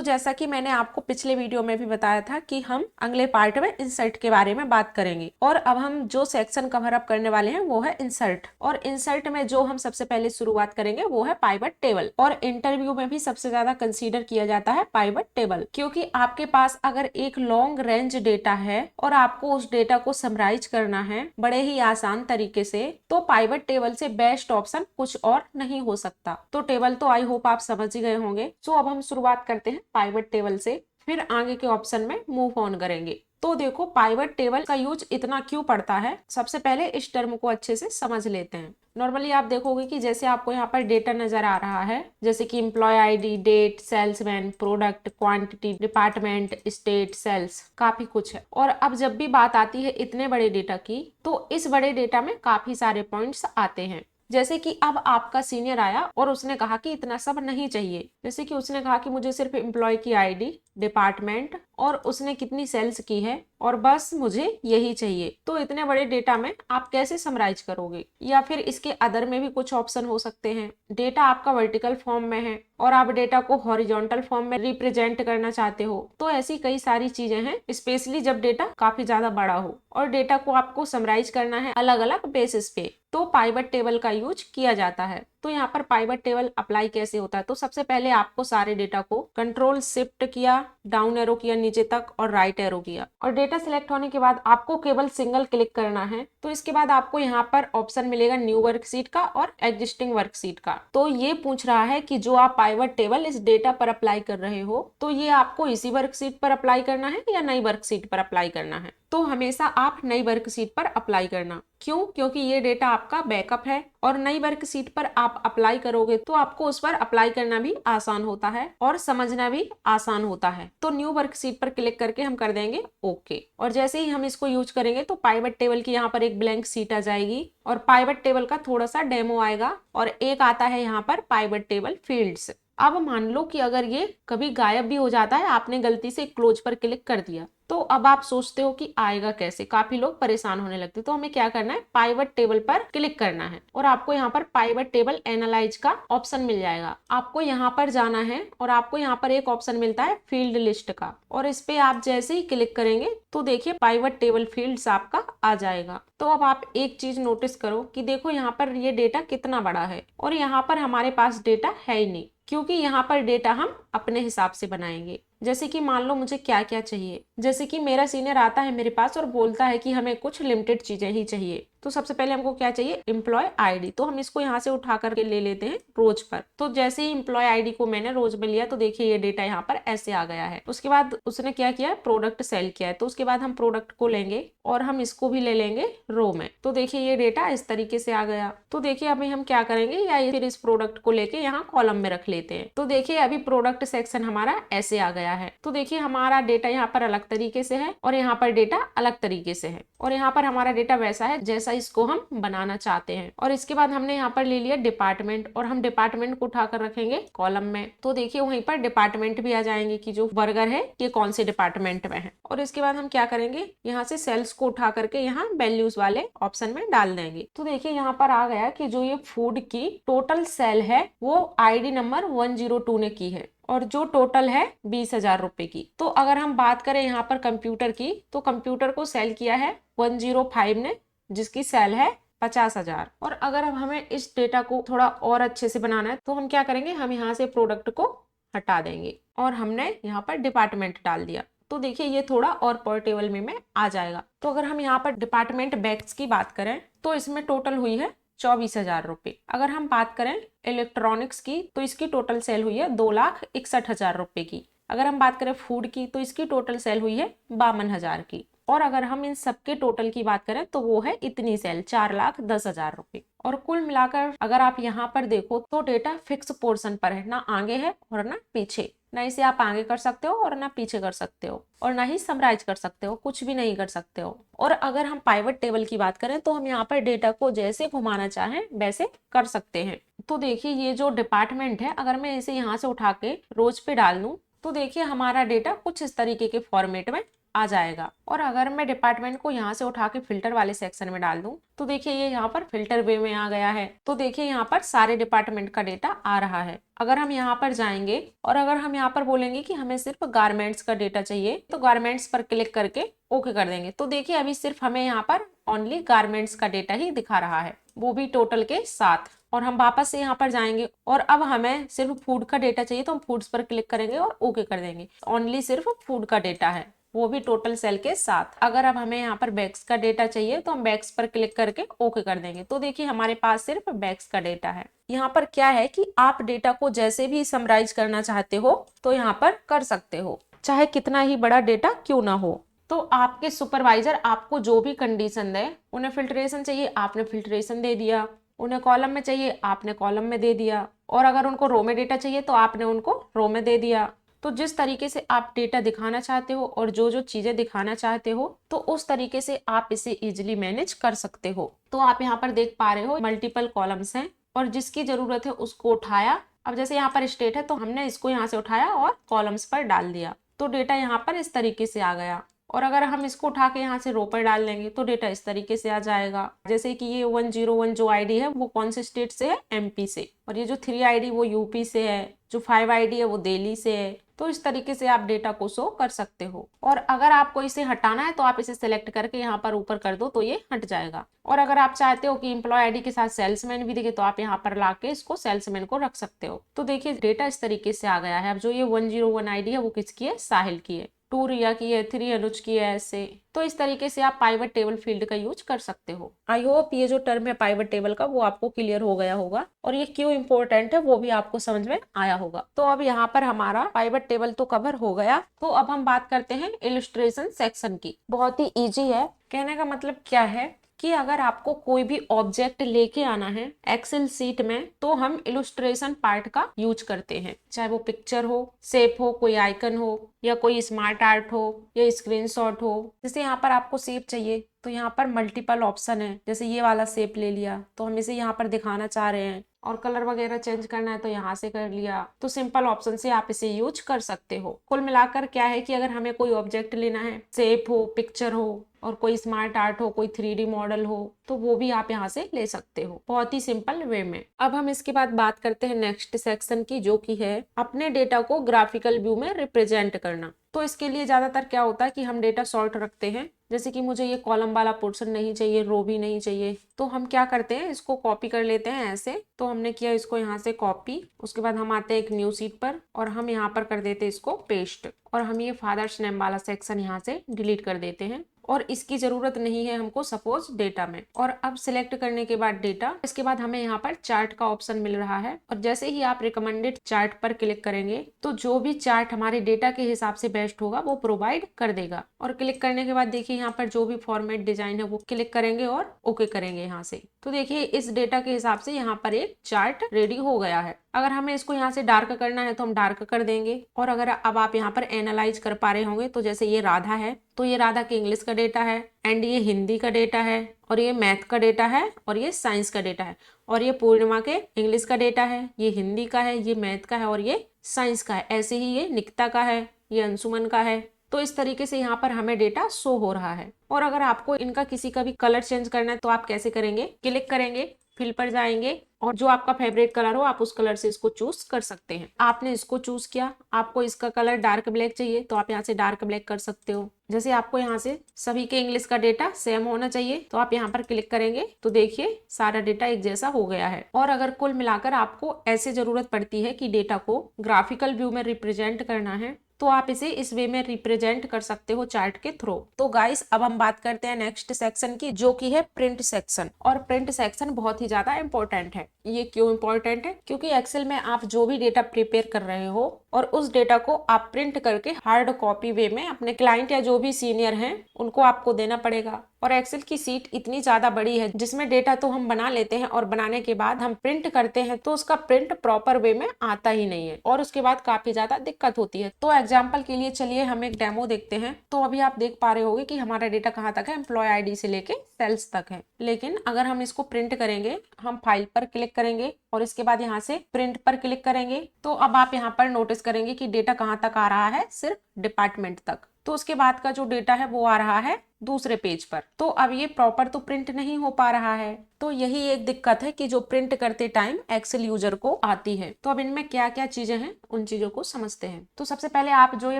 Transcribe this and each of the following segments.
जैसा कि मैंने आपको पिछले वीडियो में भी बताया था कि हम अगले पार्ट में इंसर्ट के बारे में बात करेंगे। और अब हम जो सेक्शन कवर अप करने वाले हैं वो है इंसर्ट। और इंसर्ट में जो हम सबसे पहले शुरुआत करेंगे वो है पाइवट टेबल। और इंटरव्यू में भी सबसे ज्यादा कंसीडर किया जाता है पाइवट टेबल, क्योंकि आपके पास अगर एक लॉन्ग रेंज डेटा है और आपको उस डेटा को समराइज करना है बड़े ही आसान तरीके से, तो पाइवट टेबल से बेस्ट ऑप्शन कुछ और नहीं हो सकता। तो टेबल तो आई होप आप समझ ही गए होंगे। अब हम शुरुआत करते हैं पाइवट टेबल से, फिर आगे के ऑप्शन में मूव ऑन करेंगे। तो देखो पाइवट टेबल का यूज इतना क्यों पड़ता है, सबसे पहले इस टर्म को अच्छे से समझ लेते हैं। नॉर्मली आप देखोगे कि जैसे आपको यहाँ पर डेटा नजर आ रहा है, जैसे कि employ ID, date, salesman, product, quantity, department, state, sales, काफी कुछ है। और अब जब भी बात आती है इतने बड़े डेटा की, तो इस बड़े डेटा में काफी सारे पॉइंट्स आते हैं। जैसे कि अब आपका सीनियर आया और उसने कहा कि इतना सब नहीं चाहिए। जैसे कि उसने कहा कि मुझे सिर्फ एम्प्लॉय की आईडी, डिपार्टमेंट और उसने कितनी सेल्स की है और बस मुझे यही चाहिए। तो इतने बड़े डेटा में आप कैसे समराइज करोगे? या फिर इसके अदर में भी कुछ ऑप्शन हो सकते हैं। डेटा आपका वर्टिकल फॉर्म में है और आप डेटा को हॉरिजॉन्टल फॉर्म में रिप्रेजेंट करना चाहते हो। तो ऐसी कई सारी चीजें हैं, स्पेशली जब डेटा काफी ज्यादा बड़ा हो और डेटा को आपको समराइज करना है अलग अलग बेसिस पे, तो पाइवट टेबल का यूज किया जाता है। तो यहाँ पर पाइवट टेबल अप्लाई कैसे होता है? तो सबसे पहले आपको सारे डेटा को कंट्रोल शिफ्ट किया, डाउन एरो किया नीचे तक और राइट एरो किया, और डेटा सिलेक्ट होने के बाद आपको केवल सिंगल क्लिक करना है। तो इसके बाद आपको यहाँ पर ऑप्शन मिलेगा न्यू वर्कशीट का और एग्जिस्टिंग वर्कशीट का। तो ये पूछ रहा है कि जो आप पाइवट टेबल इस डेटा पर अप्लाई कर रहे हो, तो ये आपको इसी वर्कशीट पर अप्लाई करना है या नई वर्कशीट पर अप्लाई करना है? तो हमेशा आप नई वर्कशीट पर अप्लाई करना। क्यों? क्योंकि ये डेटा आपका बैकअप है और नई वर्कशीट पर आप अप्लाई करोगे तो आपको उस पर अप्लाई करना भी आसान होता है और समझना भी आसान होता है। तो न्यू वर्कशीट पर क्लिक करके हम कर देंगे ओके। और जैसे ही हम इसको यूज करेंगे तो पाइवट टेबल की यहाँ पर एक ब्लैंक शीट आ जाएगी और पाइवट टेबल का थोड़ा सा डेमो आएगा और एक आता है यहाँ पर पाइवट टेबल फील्ड्स। अब मान लो कि अगर ये कभी गायब भी हो जाता है, आपने गलती से क्लोज पर क्लिक कर दिया, तो अब आप सोचते हो कि आएगा कैसे, काफी लोग परेशान होने लगते। तो हमें क्या करना है, पाइवट टेबल पर क्लिक करना है और आपको यहाँ पर पाइवट टेबल एनालाइज का ऑप्शन मिल जाएगा। आपको यहाँ पर जाना है और आपको यहाँ पर एक ऑप्शन मिलता है फील्ड लिस्ट का, और इस पे आप जैसे ही क्लिक करेंगे तो देखिए पाइवट टेबल फील्ड्स आपका आ जाएगा। तो अब आप एक चीज नोटिस करो कि देखो यहाँ पर ये डेटा कितना बड़ा है और यहाँ पर हमारे पास डेटा है ही नहीं, क्योंकि यहाँ पर डेटा हम अपने हिसाब से बनाएंगे। जैसे कि मान लो मुझे क्या क्या चाहिए, जैसे कि मेरा सीनियर आता है मेरे पास और बोलता है कि हमें कुछ लिमिटेड चीजें ही चाहिए। तो सबसे पहले हमको क्या चाहिए, एम्प्लॉय आईडी। तो हम इसको यहाँ से उठा करके ले लेते हैं रोज पर। तो जैसे ही एम्प्लॉय आईडी को मैंने रोज में लिया तो देखिए ये डेटा यहाँ पर ऐसे आ गया है। उसके बाद उसने क्या किया, प्रोडक्ट सेल किया है। तो उसके बाद हम प्रोडक्ट को लेंगे और हम इसको भी ले लेंगे रो में। तो देखिए ये डेटा इस तरीके से आ गया। तो देखिए अभी हम क्या करेंगे, या फिर इस प्रोडक्ट को लेके यहाँ कॉलम में रख लेते हैं। तो देखिए अभी प्रोडक्ट सेक्शन हमारा ऐसे आ गया है। तो देखिए हमारा डेटा यहाँ पर अलग तरीके से है और यहाँ पर डेटा अलग तरीके से है, और यहाँ पर हमारा डेटा वैसा है जैसा इसको हम बनाना चाहते हैं। और इसके बाद हमने यहाँ पर ले लिया डिपार्टमेंट, और हम डिपार्टमेंट को उठाकर रखेंगे कॉलम में। तो देखिए वहीं पर डिपार्टमेंट भी आ जाएंगे कि जो बर्गर है ये कौन से डिपार्टमेंट में है। और इसके बाद हम क्या करेंगे, यहाँ से सेल्स को उठा करके यहाँ वैल्यूज वाले ऑप्शन में डाल देंगे। तो देखिए यहाँ पर आ गया कि जो ये फूड की टोटल सेल है वो आईडी नंबर 102 ने की है और जो टोटल है 20,000 रुपए की। तो अगर हम बात करें यहाँ पर कंप्यूटर की, तो कंप्यूटर को सेल किया है 105 ने, जिसकी सेल है 50,000। और अगर अब हमें इस डेटा को थोड़ा और अच्छे से बनाना है तो हम क्या करेंगे, हम यहाँ से प्रोडक्ट को हटा देंगे और हमने यहाँ पर डिपार्टमेंट डाल दिया। तो देखिए ये थोड़ा और पोर्टेबल में आ जाएगा। तो अगर हम यहाँ पर डिपार्टमेंट बैग्स की बात करें तो इसमें टोटल हुई है 24,000 रुपए। अगर हम बात करें इलेक्ट्रॉनिक्स की तो इसकी टोटल सेल हुई है 2,61,000 रुपए की। अगर हम बात करें फूड की तो इसकी टोटल सेल हुई है 52,000 की। और अगर हम इन सबके टोटल की बात करें तो वो है इतनी सेल 4,10,000 रुपए। और कुल मिलाकर अगर आप यहाँ पर देखो तो डेटा फिक्स पोर्शन पर है, ना आगे है और ना पीछे। ना इसे आप आगे कर सकते हो और ना पीछे कर सकते हो और ना ही समराइज कर सकते हो, कुछ भी नहीं कर सकते हो। और अगर हम पाइवट टेबल की बात करें तो हम यहाँ पर डेटा को जैसे घुमाना चाहें वैसे कर सकते हैं। तो देखिए ये जो डिपार्टमेंट है, अगर मैं इसे यहाँ से उठा के रोज पे डाल दूं तो देखिए हमारा डेटा कुछ इस तरीके के फॉर्मेट में आ जाएगा। और अगर मैं डिपार्टमेंट को यहाँ से उठा के फिल्टर वाले सेक्शन में डाल दूं तो देखिए ये यहाँ पर फिल्टर वे में आ गया है। तो देखिए यहाँ पर सारे डिपार्टमेंट का डेटा आ रहा है। अगर हम यहाँ पर जाएंगे और अगर हम यहाँ पर बोलेंगे कि हमें सिर्फ गारमेंट्स का डेटा चाहिए तो गारमेंट्स पर क्लिक करके ओके कर देंगे। तो देखिए अभी सिर्फ हमें यहाँ पर ओनली गारमेंट्स का डेटा ही दिखा रहा है, वो भी टोटल के साथ। और हम वापस से यहाँ पर जाएंगे और अब हमें सिर्फ फूड का डेटा चाहिए तो हम फूड्स पर क्लिक करेंगे और ओके कर देंगे। ओनली सिर्फ फूड का डेटा है, वो भी टोटल सेल के साथ। अगर अब हमें यहाँ पर बैग्स का डेटा चाहिए तो हम बैग्स पर क्लिक करके ओके कर देंगे। तो देखिए हमारे पास सिर्फ बैग्स का डेटा है। यहाँ पर क्या है कि आप डेटा को जैसे भी समराइज करना चाहते हो तो यहाँ पर कर सकते हो, चाहे कितना ही बड़ा डेटा क्यों ना हो। तो आपके सुपरवाइजर आपको जो भी कंडीशन दे, उन्हें फिल्ट्रेशन चाहिए आपने फिल्ट्रेशन दे दिया, उन्हें कॉलम में चाहिए आपने कॉलम में दे दिया, और अगर उनको रो में डेटा चाहिए तो आपने उनको रो में दे दिया। तो जिस तरीके से आप डेटा दिखाना चाहते हो और जो जो चीजें दिखाना चाहते हो तो उस तरीके से आप इसे इजिली मैनेज कर सकते हो। तो आप यहाँ पर देख पा रहे हो मल्टीपल कॉलम्स हैं और जिसकी जरूरत है उसको उठाया। अब जैसे यहाँ पर स्टेट है तो हमने इसको यहाँ से उठाया और कॉलम्स पर डाल दिया, तो डेटा यहाँ पर इस तरीके से आ गया। और अगर हम इसको उठा के यहाँ से रो पर डाल लेंगे तो डेटा इस तरीके से आ जाएगा। जैसे कि ये 101 जो आईडी है वो कौन से स्टेट से है, एमपी से, और ये जो 3 आईडी वो यूपी से है, जो 5 आईडी है वो दिल्ली से है। तो इस तरीके से आप डेटा को शो कर सकते हो। और अगर आपको इसे हटाना है तो आप इसे सेलेक्ट करके यहाँ पर ऊपर कर दो तो ये हट जाएगा। और अगर आप चाहते हो कि एम्प्लॉय आईडी के साथ सेल्समैन भी दिखे तो आप यहाँ पर लाके इसको सेल्समैन को रख सकते हो। तो देखिए डेटा इस तरीके से आ गया है। अब जो ये 101 आईडी है वो किसकी है, साहिल की है, 2 रिया की है, 3 अनुज की है, ऐसे। तो इस तरीके से आप पाइवट टेबल फील्ड का यूज कर सकते हो। आई होप ये जो टर्म है पाइवट टेबल का वो आपको क्लियर हो गया होगा और ये क्यों इंपॉर्टेंट है वो भी आपको समझ में आया होगा। तो अब यहाँ पर हमारा पाइवट टेबल तो कवर हो गया। तो अब हम बात करते हैं इलस्ट्रेशन सेक्शन की। बहुत ही इजी है। कहने का मतलब क्या है कि अगर आपको कोई भी ऑब्जेक्ट लेके आना है एक्सेल सीट में तो हम इलस्ट्रेशन पार्ट का यूज करते हैं, चाहे वो पिक्चर हो, शेप हो, कोई आइकन हो, या कोई स्मार्ट आर्ट हो, या स्क्रीनशॉट हो। जैसे यहाँ पर आपको शेप चाहिए तो यहाँ पर मल्टीपल ऑप्शन है। जैसे ये वाला शेप ले लिया तो हम इसे यहाँ पर दिखाना चाह रहे हैं, और कलर वगैरह चेंज करना है तो यहाँ से कर लिया। तो सिंपल ऑप्शन से आप इसे यूज कर सकते हो। कुल मिलाकर क्या है कि अगर हमें कोई ऑब्जेक्ट लेना है, शेप हो, पिक्चर हो, और कोई स्मार्ट आर्ट हो, कोई 3D मॉडल हो, तो वो भी आप यहाँ से ले सकते हो बहुत ही सिंपल वे में। अब हम इसके बाद बात करते हैं नेक्स्ट सेक्शन की, जो कि है अपने डेटा को ग्राफिकल व्यू में रिप्रेजेंट करना। तो इसके लिए ज्यादातर क्या होता है कि हम डेटा सॉर्ट रखते हैं। जैसे कि मुझे ये कॉलम वाला पोर्शन नहीं चाहिए, रो भी नहीं चाहिए, तो हम क्या करते हैं, इसको कॉपी कर लेते हैं ऐसे। तो हमने किया इसको यहाँ से कॉपी, उसके बाद हम आते हैं एक न्यू शीट पर और हम यहाँ पर कर देते हैं इसको पेस्ट, और हम ये फादर्स नेम वाला सेक्शन यहाँ से डिलीट कर देते हैं और इसकी जरूरत नहीं है हमको सपोज डेटा में। और अब सिलेक्ट करने के बाद डेटा, इसके बाद हमें यहाँ पर चार्ट का ऑप्शन मिल रहा है, और जैसे ही आप रिकमेंडेड चार्ट पर क्लिक करेंगे तो जो भी चार्ट हमारे डेटा के हिसाब से बेस्ट होगा वो प्रोवाइड कर देगा। और क्लिक करने के बाद देखिए यहाँ पर जो भी फॉर्मेट डिजाइन है वो क्लिक करेंगे और ओके करेंगे यहाँ से। तो देखिए इस डेटा के हिसाब से यहाँ पर एक चार्ट रेडी हो गया है। अगर हमें इसको यहाँ से डार्क करना है तो हम डार्क कर देंगे। और अगर अब आप यहाँ पर एनालाइज कर पा रहे होंगे तो जैसे ये राधा है तो ये राधा के इंग्लिश का डेटा है, एंड ये हिंदी का डेटा है, और ये मैथ का डेटा है, और ये साइंस का डेटा है। और ये पूर्णिमा के इंग्लिश का डेटा है, ये हिंदी का है, ये मैथ का है, और ये साइंस का है। ऐसे ही ये निकिता का है, ये अंशुमन का है। तो इस तरीके से यहाँ पर हमें डेटा शो हो रहा है। और अगर आपको इनका किसी का भी कलर चेंज करना है तो आप कैसे करेंगे, क्लिक करेंगे, फिल पर जाएंगे, और जो आपका फेवरेट कलर हो आप उस कलर से इसको चूज कर सकते हैं। आपने इसको चूज किया, आपको इसका कलर डार्क ब्लैक चाहिए तो आप यहाँ से डार्क ब्लैक कर सकते हो। जैसे आपको यहाँ से सभी के इंग्लिश का डेटा सेम होना चाहिए तो आप यहाँ पर क्लिक करेंगे तो देखिए सारा डेटा एक जैसा हो गया है। और अगर कुल मिलाकर आपको ऐसे जरूरत पड़ती है कि डेटा को ग्राफिकल व्यू में रिप्रेजेंट करना है तो आप इसे इस वे में रिप्रेजेंट कर सकते हो चार्ट के थ्रू। तो गाइस अब हम बात करते हैं नेक्स्ट सेक्शन की, जो कि है प्रिंट सेक्शन। और प्रिंट सेक्शन बहुत ही ज्यादा इंपॉर्टेंट है। ये क्यों इंपॉर्टेंट है, क्योंकि एक्सेल में आप जो भी डेटा प्रिपेयर कर रहे हो और उस डेटा को आप प्रिंट करके हार्ड कॉपी वे में अपने क्लाइंट या जो भी सीनियर हैं उनको आपको देना पड़ेगा। और एक्सेल की सीट इतनी ज्यादा बड़ी है जिसमें डेटा तो हम बना लेते हैं और बनाने के बाद हम प्रिंट करते हैं तो उसका प्रिंट प्रॉपर वे में आता ही नहीं है और उसके बाद काफी ज्यादा दिक्कत होती है। तो एग्जाम्पल के लिए चलिए हम एक डेमो देखते हैं। तो अभी आप देख पा रहे होंगे कि हमारा डेटा कहाँ तक है, एम्प्लॉय आईडी से लेके सेल्स तक है। लेकिन अगर हम इसको प्रिंट करेंगे, हम फाइल पर क्लिक करेंगे और इसके बाद यहाँ से प्रिंट पर क्लिक करेंगे तो अब आप यहाँ पर नोटिस करेंगे कि डेटा कहाँ तक आ रहा है, सिर्फ डिपार्टमेंट तक। तो उसके बाद का जो डेटा है वो आ रहा है दूसरे पेज पर। तो अब ये प्रॉपर तो प्रिंट नहीं हो पा रहा है। तो यही एक दिक्कत है कि जो प्रिंट करते टाइम एक्सेल यूजर को आती है। तो अब इनमें क्या क्या चीजें हैं उन चीजों को समझते हैं। तो सबसे पहले आप जो ये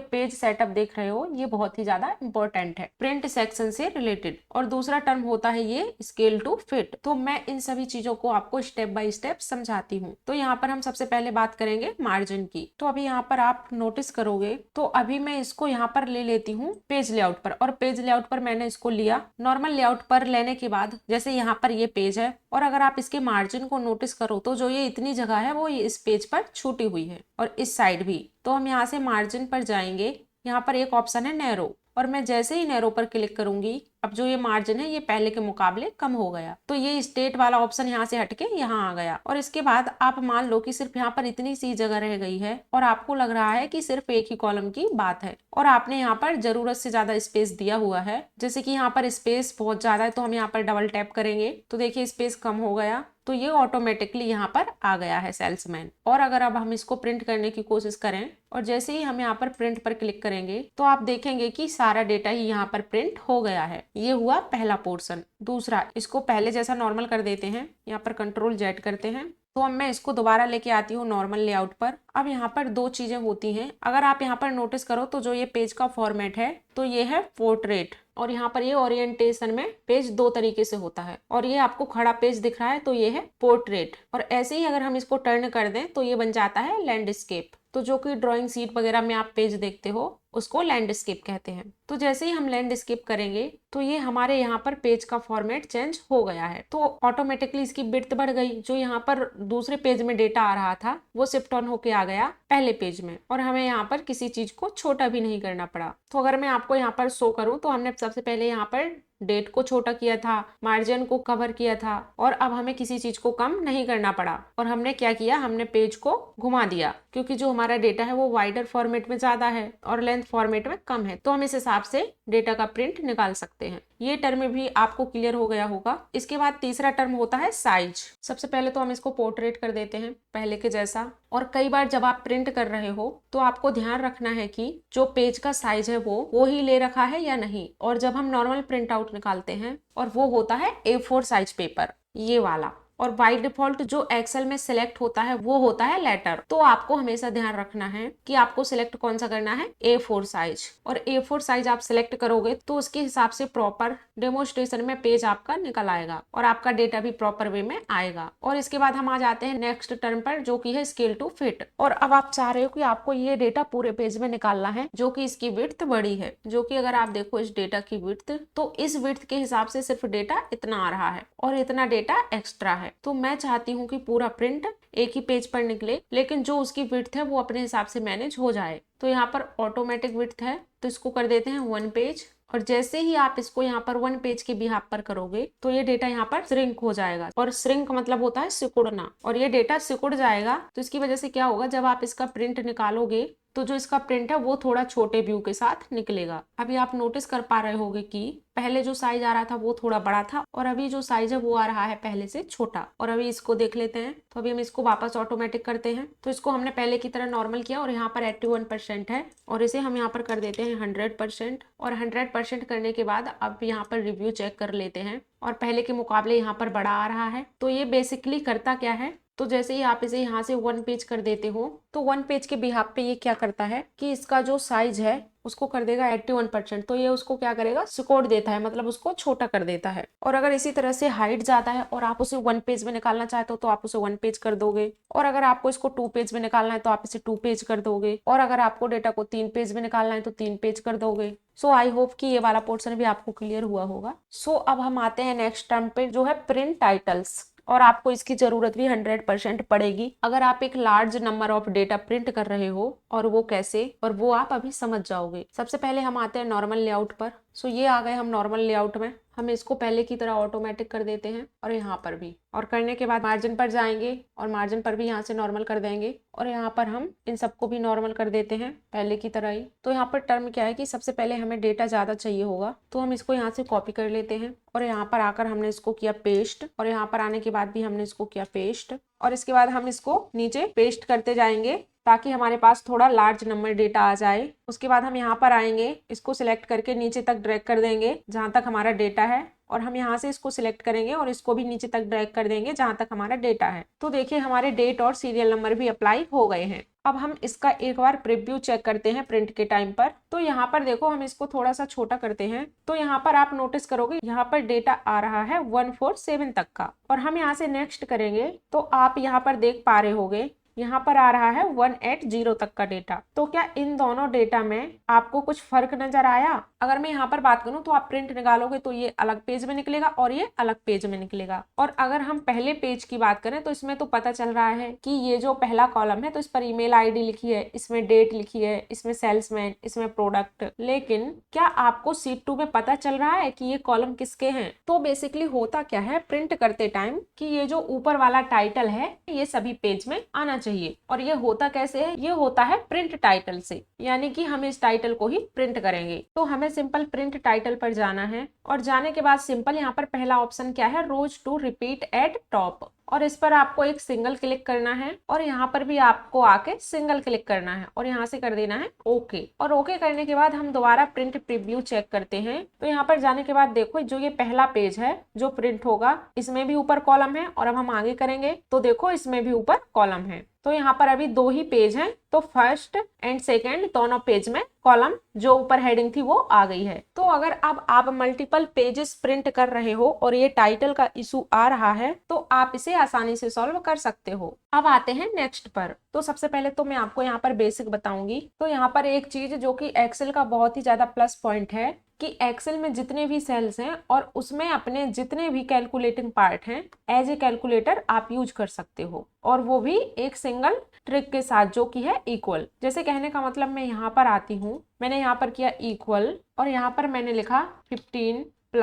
पेज सेटअप देख रहे हो ये बहुत ही ज्यादा इंपॉर्टेंट है प्रिंट सेक्शन से रिलेटेड। और दूसरा टर्म होता है ये स्केल टू फिट। तो मैं इन सभी चीजों को आपको स्टेप बाय स्टेप समझाती हूँ। तो यहाँ पर हम सबसे पहले बात करेंगे मार्जिन की। तो अभी यहाँ पर आप नोटिस करोगे तो अभी मैं इसको यहाँ पर ले लेती हूँ पेज लेआउट पर, और पेज लेआउट पर मैंने इसको लिया। नॉर्मल लेआउट पर लेने के बाद जैसे यहाँ पर ये पेज है, और अगर आप इसके मार्जिन को नोटिस करो तो जो ये इतनी जगह है वो इस पेज पर छूटी हुई है और इस साइड भी। तो हम यहाँ से मार्जिन पर जाएंगे, यहाँ पर एक ऑप्शन है नैरो, और मैं जैसे ही नैरो पर क्लिक करूंगी अब जो ये मार्जिन है ये पहले के मुकाबले कम हो गया। तो ये स्टेट वाला ऑप्शन यहाँ से हटके यहाँ आ गया। और इसके बाद आप मान लो कि सिर्फ यहाँ पर इतनी सी जगह रह गई है और आपको लग रहा है कि सिर्फ एक ही कॉलम की बात है और आपने यहाँ पर जरूरत से ज्यादा स्पेस दिया हुआ है। जैसे कि यहाँ पर स्पेस बहुत ज्यादा है तो हम यहाँ पर डबल टैप करेंगे तो देखिए स्पेस कम हो गया। तो ये ऑटोमेटिकली यहाँ पर आ गया है सेल्समैन। और अगर अब हम इसको प्रिंट करने की कोशिश करें और जैसे ही हम यहाँ पर प्रिंट पर क्लिक करेंगे तो आप देखेंगे कि सारा डेटा ही यहाँ पर प्रिंट हो गया है। ये हुआ पहला पोर्शन। दूसरा, इसको पहले जैसा नॉर्मल कर देते हैं, यहाँ पर कंट्रोल जेड करते हैं। तो अब मैं इसको दोबारा लेके आती हूँ नॉर्मल लेआउट पर। अब यहाँ पर दो चीजें होती हैं। अगर आप यहाँ पर नोटिस करो तो जो ये पेज का फॉर्मेट है तो ये है पोर्ट्रेट, और यहाँ पर ये ओरिएंटेशन में पेज दो तरीके से होता है। और ये आपको खड़ा पेज दिख रहा है तो ये है पोर्ट्रेट। और ऐसे ही अगर हम इसको टर्न कर दें तो ये बन जाता है लैंडस्केप। तो जो कि ड्राइंग शीट वगैरह में आप पेज देखते हो उसको लैंडस्केप कहते हैं। तो जैसे ही हम लैंडस्केप करेंगे तो ये हमारे यहाँ पर पेज का फॉर्मेट चेंज हो गया है। तो ऑटोमेटिकली इसकी विड्थ बढ़ गई। जो यहाँ पर दूसरे पेज में डेटा आ रहा था वो शिफ्ट ऑन होके आ गया पहले पेज में, और हमें यहाँ पर किसी चीज को छोटा भी नहीं करना पड़ा। तो अगर मैं आपको यहाँ पर शो करूँ तो हमने सबसे पहले यहाँ पर डेट को छोटा किया था, मार्जिन को कवर किया था, और अब हमें किसी चीज को कम नहीं करना पड़ा। और हमने क्या किया, हमने पेज को घुमा दिया क्योंकि जो हमारा डेटा है वो वाइडर फॉर्मेट में ज्यादा है और लेंथ फॉर्मेट में कम है। तो हम इस हिसाब से डेटा का प्रिंट निकाल सकते हैं। ये टर्म भी आपको क्लियर हो गया होगा। इसके बाद तीसरा टर्म होता है साइज। सबसे पहले तो हम इसको पोर्ट्रेट कर देते हैं पहले के जैसा। और कई बार जब आप प्रिंट कर रहे हो तो आपको ध्यान रखना है कि जो पेज का साइज है वो ही ले रखा है या नहीं। और जब हम नॉर्मल प्रिंट आउट निकालते हैं और वो होता है A4 साइज पेपर, ये वाला। और बाय डिफॉल्ट जो एक्सेल में सिलेक्ट होता है वो होता है लेटर। तो आपको हमेशा ध्यान रखना है कि आपको सिलेक्ट कौन सा करना है, A4 साइज। और A4 साइज आप सिलेक्ट करोगे तो उसके हिसाब से प्रॉपर डेमोस्ट्रेशन में पेज आपका निकल आएगा और आपका डेटा भी प्रॉपर वे में आएगा। और इसके बाद हम आ जाते हैं नेक्स्ट टर्म पर जो कि है स्केल टू फिट। और अब आप चाह रहे हो कि आपको ये डेटा पूरे पेज में निकालना है जो कि इसकी विड्थ बड़ी है, जो कि अगर आप देखो इस डेटा की विड्थ तो इस विड्थ के हिसाब से सिर्फ डेटा इतना आ रहा है और इतना डेटा एक्स्ट्रा है। तो मैं चाहती हूँ कि पूरा प्रिंट एक ही पेज पर निकले, लेकिन जो उसकी विड्थ है वो अपने हिसाब से मैनेज हो जाए। तो यहाँ पर ऑटोमेटिक विड्थ है तो इसको कर देते हैं 1 पेज। और जैसे ही आप इसको यहाँ पर 1 पेज के बिहाफ पर करोगे तो ये डेटा यहाँ पर श्रिंक हो जाएगा। और श्रिंक मतलब होता है सिकुड़ना, और ये डेटा सिकुड़ जाएगा। तो इसकी वजह से क्या होगा, जब आप इसका प्रिंट निकालोगे तो जो इसका प्रिंट है वो थोड़ा छोटे व्यू के साथ निकलेगा। अभी आप नोटिस कर पा रहे होगे कि पहले जो साइज आ रहा था वो थोड़ा बड़ा था और अभी जो साइज है वो आ रहा है पहले से छोटा। और अभी इसको देख लेते हैं। तो अभी हम इसको वापस ऑटोमेटिक करते हैं। तो इसको हमने पहले की तरह नॉर्मल किया और यहाँ पर 81% है और इसे हम यहाँ पर कर देते हैं 100%। और 100% करने के बाद अब यहाँ पर रिव्यू चेक कर लेते हैं और पहले के मुकाबले यहाँ पर बड़ा आ रहा है। तो ये बेसिकली करता क्या है, तो जैसे ही आप इसे यहाँ से 1 पेज कर देते हो तो 1 पेज के बिहाफ पे ये क्या करता है कि इसका जो साइज है उसको कर देगा 81%। तो ये उसको क्या करेगा, सिकोड़ देता है, मतलब उसको छोटा कर देता है। और अगर इसी तरह से हाइट जाता है और आप उसे 1 पेज में निकालना चाहते हो तो आप उसे 1 पेज कर दोगे। और अगर आपको इसको 2 पेज में निकालना है तो आप इसे 2 पेज कर दोगे। और अगर आपको डेटा को 3 पेज में निकालना है तो 3 पेज कर दोगे। सो आई होप कि ये वाला पोर्शन भी आपको क्लियर हुआ होगा। सो अब हम आते हैं नेक्स्ट टर्म पे जो है प्रिंट टाइटल्स। और आपको इसकी जरूरत भी 100% पड़ेगी अगर आप एक large number of data print कर रहे हो। और वो कैसे, और वो आप अभी समझ जाओगे। सबसे पहले हम आते हैं नॉर्मल लेआउट पर। सो ये आ गए हम नॉर्मल लेआउट में। हम इसको पहले की तरह ऑटोमेटिक कर देते हैं और यहाँ पर भी। और करने के बाद मार्जिन पर जाएंगे और मार्जिन पर भी यहाँ से नॉर्मल कर देंगे और यहाँ पर हम इन सबको भी नॉर्मल कर देते हैं पहले की तरह ही। तो यहाँ पर टर्म क्या है कि सबसे पहले हमें डेटा ज्यादा चाहिए होगा तो हम इसको यहाँ से कॉपी कर लेते हैं और यहाँ पर आकर हमने इसको किया पेस्ट, और यहाँ पर आने के बाद भी हमने इसको किया पेस्ट। और इसके बाद हम इसको नीचे पेस्ट करते जाएंगे ताकि हमारे पास थोड़ा लार्ज नंबर डेटा आ जाए। उसके बाद हम यहाँ पर आएंगे, इसको सिलेक्ट करके नीचे तक ड्रैग कर देंगे जहां तक हमारा डेटा है, और हम यहाँ से इसको सिलेक्ट करेंगे और इसको भी नीचे तक ड्रैग कर देंगे जहां तक हमारा डेटा है। तो देखिए हमारे डेट और सीरियल नंबर भी अप्लाई हो गए हैं। अब हम इसका एक बार प्रीव्यू चेक करते हैं प्रिंट के टाइम पर। तो यहाँ पर देखो हम इसको थोड़ा सा छोटा करते हैं, तो यहाँ पर आप नोटिस करोगे यहाँ पर डेटा आ रहा है 147 तक का, और हम यहाँ से नेक्स्ट करेंगे तो आप यहाँ पर देख पा रहे होगे यहाँ पर आ रहा है 180 तक का डेटा। तो क्या इन दोनों डेटा में आपको कुछ फर्क नजर आया? अगर मैं यहाँ पर बात करूं तो आप प्रिंट निकालोगे तो ये अलग पेज में निकलेगा और ये अलग पेज में निकलेगा। और अगर हम पहले पेज की बात करें तो इसमें तो पता चल रहा है कि ये जो पहला कॉलम है तो इस पर ईमेल आईडी लिखी है, इसमें डेट लिखी है, इसमें सेल्समैन, इसमें प्रोडक्ट। लेकिन क्या आपको शीट 2 में पता चल रहा है कि ये कॉलम किसके हैं? तो बेसिकली होता क्या है प्रिंट करते टाइम कि ये जो ऊपर वाला टाइटल है ये सभी पेज में आना चाहिए। और ये होता कैसे है? ये होता है प्रिंट टाइटल से, यानी कि हम इस टाइटल को ही प्रिंट करेंगे। तो हमें सिंपल प्रिंट टाइटल पर जाना है, और जाने के बाद सिंपल यहाँ पर पहला ऑप्शन क्या है, रोज टू रिपीट एट टॉप, और इस पर आपको एक सिंगल क्लिक करना है, और यहाँ पर भी आपको आके सिंगल क्लिक करना है और यहाँ से कर देना है ओके। और ओके करने के बाद हम दोबारा प्रिंट प्रीव्यू चेक करते हैं। तो यहाँ पर जाने के बाद देखो जो ये पहला पेज है जो प्रिंट होगा इसमें भी ऊपर कॉलम है, और अब हम आगे करेंगे तो देखो इसमें भी ऊपर कॉलम है। तो यहाँ पर अभी 2 ही पेज हैं, तो फर्स्ट एंड सेकेंड दोनों पेज में कॉलम जो ऊपर हेडिंग थी वो आ गई है। तो अगर अब आप मल्टीपल पेजेस प्रिंट कर रहे हो और ये टाइटल का इशू आ रहा है तो आप इसे आसानी से सॉल्व कर सकते हो। अब आते हैं नेक्स्ट पर। तो सबसे पहले तो मैं आपको यहाँ पर बेसिक बताऊंगी। तो यहाँ पर एक चीज जो कि एक्सेल का बहुत ही ज्यादा प्लस पॉइंट है कि एक्सेल में जितने भी सेल्स हैं और उसमें अपने जितने भी कैलकुलेटिंग पार्ट हैं एज ए कैलकुलेटर आप यूज कर सकते हो, और वो भी एक सिंगल ट्रिक के साथ जो कि है इक्वल। जैसे कहने का मतलब मैं यहाँ पर आती हूँ, मैंने यहाँ पर किया इक्वल और यहाँ पर मैंने लिखा 15 +